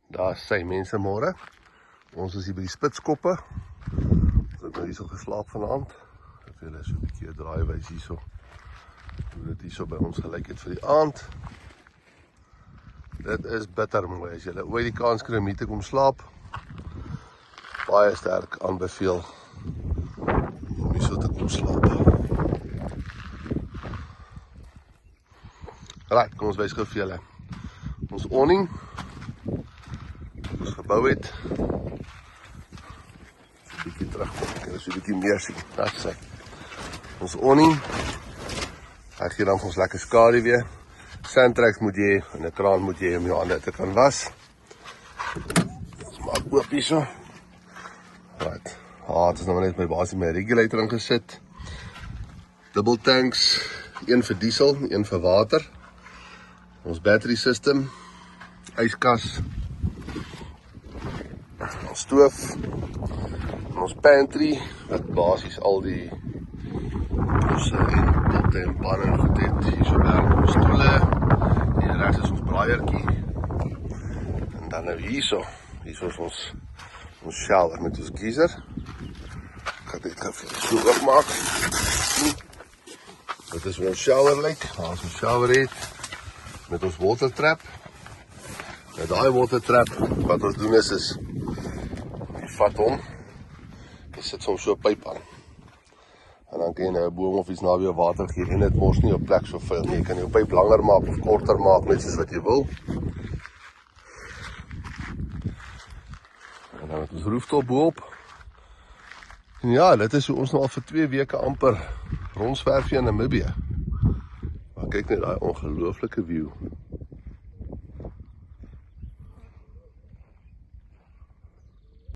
Daar sy mense môre. Ons is hier by die Spitskoppe. Ons het nou hierso geslaap vanaand. Ek wil julle so 'n bietjie 'n draai wys hierso. Hoe dit hierso by ons gelyk het vir die aand. Dit is bitter mooi as julle ooit die kans kry om hier te kom slaap. Baie sterk aanbeveel om hierso te kom slaap. Right, kom ons wys gou vir julle. Ons awning ons gebou het. So 'n bietjie terugkom, kan jy so 'n bietjie meer sien. Dat sê. Ons awning. Hy gee dan vir ons lekker skaduwee. Sandtrax moet jy en 'n kraan moet jy om jou hande te kan was. Ons maak oop hierso. Right. Het is nou net my basis met 'n regulator ingesit. Dubbel tanks, een vir diesel, een vir water. Ons battery system, yskas, ons stoof, ons pantry, wat basies al die bosse en potte en panne en goed het. Hier so werk ons stoele, hier rechts is ons braaiertjie, en dan nou hierso is ons shower met ons geyser. Ek gaan dit gou vir julle so oopmaak. Dit is hoe ons shower lyk, as ons shower het, met ons water trap. Nou daai water trap, wat ons doen is jy vat hom, jy sit soms so 'n pyp aan. En dan kan jy nou 'n boom of iets na jou water gee en dit mors nie op plek so veel nie. Jy kan jou pyp langer maak of korter maak, net soos wat jy wil. En dan het ons rooftop boop. En ja, dit is hoe ons nou al vir 2 weke amper rondswerf hier in Namibië. Maar kyk net daai ongelooflike view.